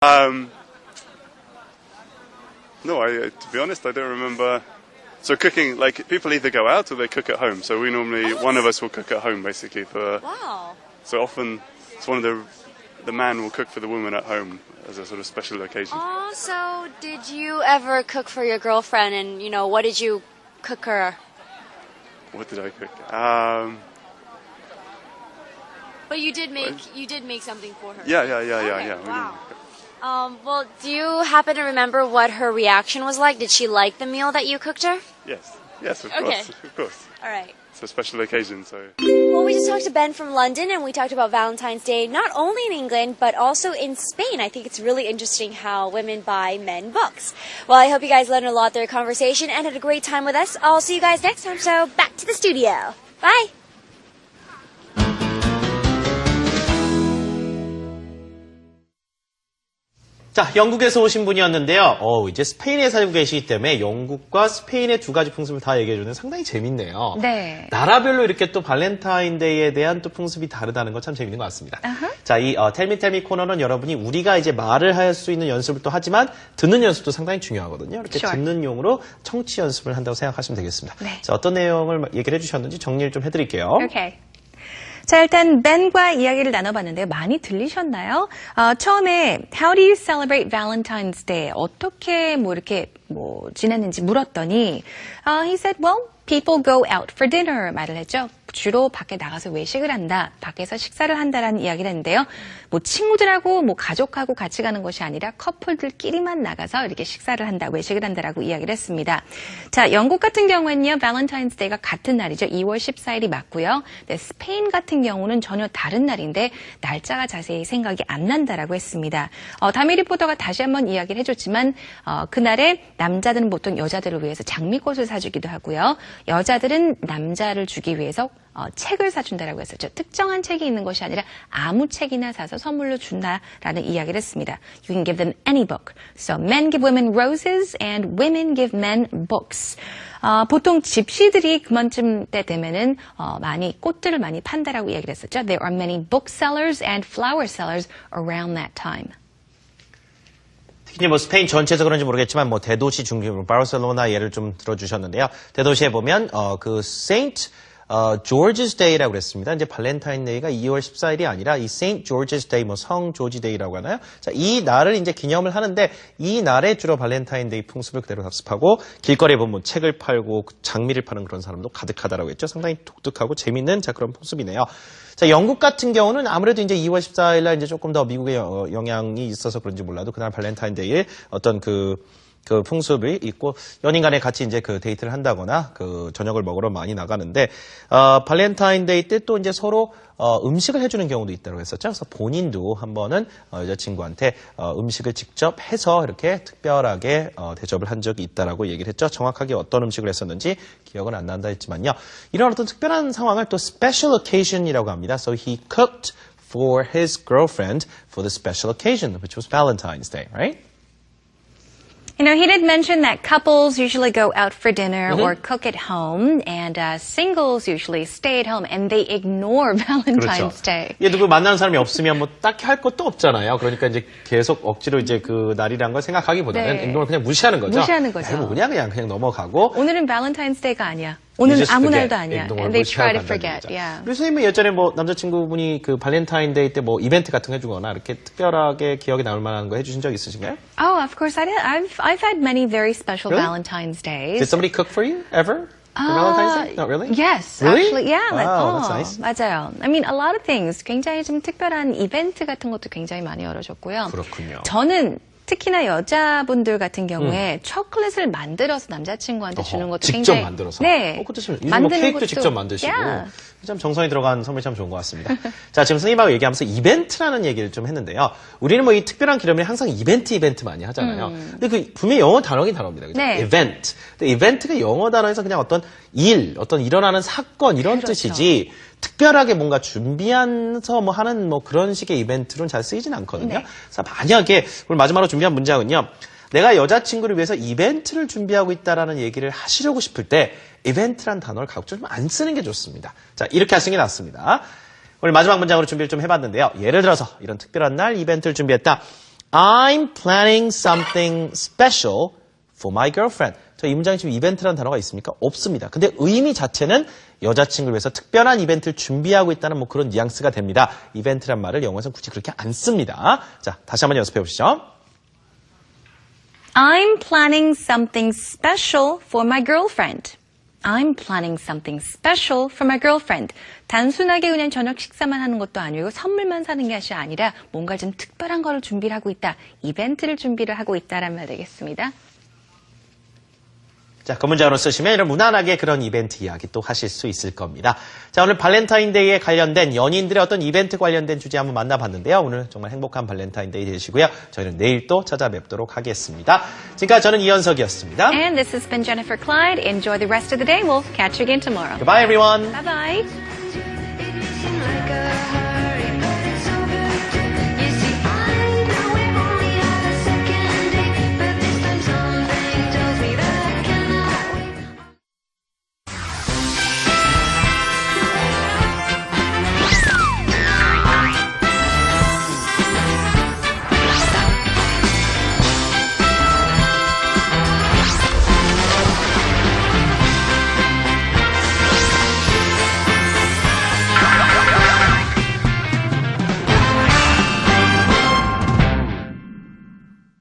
No, to be honest, I don't remember. So cooking, like people either go out or they cook at home. So we normally, one of us will cook at home, basically. Wow. So often, it's one of the man will cook for the woman at home as a sort of special occasion. Oh, so did you ever cook for your girlfriend? And what did you cook her? What did I cook? But you did make something for her. Yeah. Wow. Well, do you happen to remember what her reaction was like? Did she like the meal that you cooked her? Yes, of course. All right. It's a special occasion, so. Well, we just talked to Ben from London, and we talked about Valentine's Day not only in England, but also in Spain. I think it's really interesting how women buy men books. Well, I hope you guys learned a lot through our conversation and had a great time with us. I'll see you guys next time, so back to the studio. Bye! 자, 영국에서 오신 분이었는데요. 이제 스페인에 살고 계시기 때문에 영국과 스페인의 두 가지 풍습을 다 얘기해주는 상당히 재밌네요. 네. 나라별로 이렇게 또 발렌타인데이에 대한 또 풍습이 다르다는 건 참 재밌는 것 같습니다. 자, 이 텔미 코너는 여러분이 우리가 이제 말을 할 수 있는 연습을 또 하지만 듣는 연습도 상당히 중요하거든요. 이렇게 듣는 용으로 청취 연습을 한다고 생각하시면 되겠습니다. 네. 자, 어떤 내용을 얘기를 해주셨는지 정리를 좀 해드릴게요. Okay. 자, 일단 벤과 이야기를 나눠봤는데요. 많이 들리셨나요? 처음에 How do you celebrate Valentine's Day? 어떻게 이렇게 지냈는지 물었더니 he said, well, people go out for dinner 말을 했죠. 주로 밖에 나가서 외식을 한다, 밖에서 식사를 한다라는 이야기를 했는데요. 친구들하고 가족하고 같이 가는 것이 아니라 커플들끼리만 나가서 이렇게 식사를 한다, 외식을 한다라고 이야기를 했습니다. 자, 영국 같은 경우에는요, 발렌타인스 데이가 같은 날이죠. 2월 14일이 맞고요. 네, 스페인 같은 경우는 전혀 다른 날인데 날짜가 자세히 생각이 안 난다라고 했습니다. 다미 리포터가 다시 한번 이야기를 해줬지만 그날에 남자들은 보통 여자들을 위해서 장미꽃을 사주기도 하고요. 여자들은 남자를 주기 위해서 책을 사준다라고 했었죠. 특정한 책이 있는 것이 아니라 아무 책이나 사서 선물로 준다라는 이야기를 했습니다. You can give them any book. So men give women roses and women give men books. 보통 집시들이 그만쯤 때 되면은 많이 꽃들을 많이 판다라고 이야기를 했었죠. There are many booksellers and flower sellers around that time. 특히 스페인 전체에서 그런지 모르겠지만 대도시 중심으로 바르셀로나 예를 좀 들어주셨는데요. 대도시에 보면 그 세인트 George's Day라고 그랬습니다. 이제 발렌타인데이가 2월 14일이 아니라 이 Saint George's Day, 성 조지 데이라고 하나요? 자, 이 날을 이제 기념을 하는데 이 날에 주로 발렌타인데이 풍습을 그대로 학습하고 길거리에 보면 책을 팔고 장미를 파는 그런 사람도 가득하다라고 했죠. 상당히 독특하고 재밌는 그런 풍습이네요. 자, 영국 같은 경우는 아무래도 이제 2월 14일 날 이제 조금 더 미국의 영향이 있어서 그런지 몰라도 그날 발렌타인데이에 어떤 그 풍습이 있고 연인 간에 같이 이제 데이트를 한다거나 저녁을 먹으러 많이 나가는데 발렌타인데이 때 또 이제 서로 음식을 해주는 경우도 있다고 했었죠. 그래서 본인도 한 번은 여자친구한테 음식을 직접 해서 이렇게 특별하게 대접을 한 적이 있다라고 얘기를 했죠. 정확하게 어떤 음식을 했었는지 기억은 안 난다 했지만요. 이런 어떤 특별한 상황을 또 special occasion이라고 합니다. So he cooked for his girlfriend for the special occasion, which was Valentine's Day, right? He did mention that couples usually go out for dinner or cook at home, and singles usually stay at home, and they ignore Valentine's Day. 이게 누구 만나는 사람이 없으면 딱히 할 것도 없잖아요. 그러니까 이제 계속 억지로 이제 그 날이란 걸 생각하기보다는 이gnore 그냥 무시하는 거죠. 무시하는 거죠. 뭐냐 그냥 넘어가고. 오늘은 Valentine's Day가 아니야. 오늘은 아무 날도 아니야. And they try to forget. Yeah. 우리 선생님은 예전에 남자친구분이 발렌타인데이 때 이벤트 같은 거 해주거나 이렇게 특별하게 기억에 남을 만한 거 해주신 적 있으신가요? Oh, of course I did. I've had many very special really? Valentine's Days. Did somebody cook for you ever? For Valentine's Day? Not really? Yes, really? actually, yeah. Wow, that's nice. 맞아요. I mean, a lot of things. 굉장히 좀 특별한 이벤트 같은 것도 굉장히 많이 열어줬고요. 그렇군요. 저는 특히나 여자분들 같은 경우에 초콜릿을 만들어서 남자친구한테 주는 것도 직접 굉장히 만들어서? 네. 그것도 참 요즘 케이크도 것도, 직접 만드시고 yeah. 참 정성이 들어간 선물이 참 좋은 것 같습니다. 자, 지금 선생님하고 얘기하면서 이벤트라는 얘기를 좀 했는데요. 우리는 이 특별한 기념일에 항상 이벤트 많이 하잖아요. 근데 분명히 영어 단어긴 단어입니다. 그죠? 네. 이벤트. 근데 이벤트가 영어 단어에서 그냥 어떤 어떤 일어나는 사건 이런 그렇죠. 뜻이지 특별하게 뭔가 준비해서 하는 그런 식의 이벤트로는 잘 쓰이진 않거든요. 네. 그래서 만약에 오늘 마지막으로 준비한 문장은요. 내가 여자친구를 위해서 이벤트를 준비하고 있다라는 얘기를 하시려고 싶을 때 이벤트란 단어를 가급적 좀 안 쓰는 게 좋습니다. 자, 이렇게 하시는 게 낫습니다. 오늘 마지막 문장으로 준비를 좀 해봤는데요. 예를 들어서 이런 특별한 날 이벤트를 준비했다. I'm planning something special for my girlfriend. 저 이 문장에 지금 이벤트라는 단어가 있습니까? 없습니다. 근데 의미 자체는 여자친구를 위해서 특별한 이벤트를 준비하고 있다는 뭐 그런 뉘앙스가 됩니다. 이벤트란 말을 영어에서는 굳이 그렇게 안 씁니다. 자, 다시 한번 연습해 보시죠. I'm planning something special for my girlfriend. I'm planning something special for my girlfriend. 단순하게 그냥 저녁 식사만 하는 것도 아니고 선물만 사는 것이 아니라 뭔가 좀 특별한 거를 준비를 하고 있다. 이벤트를 준비를 하고 있다라는 말 되겠습니다. 자, 그 문장으로 쓰시면 이런 무난하게 그런 이벤트 이야기 또 하실 수 있을 겁니다. 자, 오늘 발렌타인데이에 관련된 연인들의 어떤 이벤트 관련된 주제 한번 만나봤는데요. 오늘 정말 행복한 발렌타인데이 되시고요. 저희는 내일 또 찾아뵙도록 하겠습니다. 지금까지 저는 이현석이었습니다. And this has been Jennifer Clyde. Enjoy the rest of the day. We'll catch you again tomorrow. Goodbye, everyone. Bye-bye.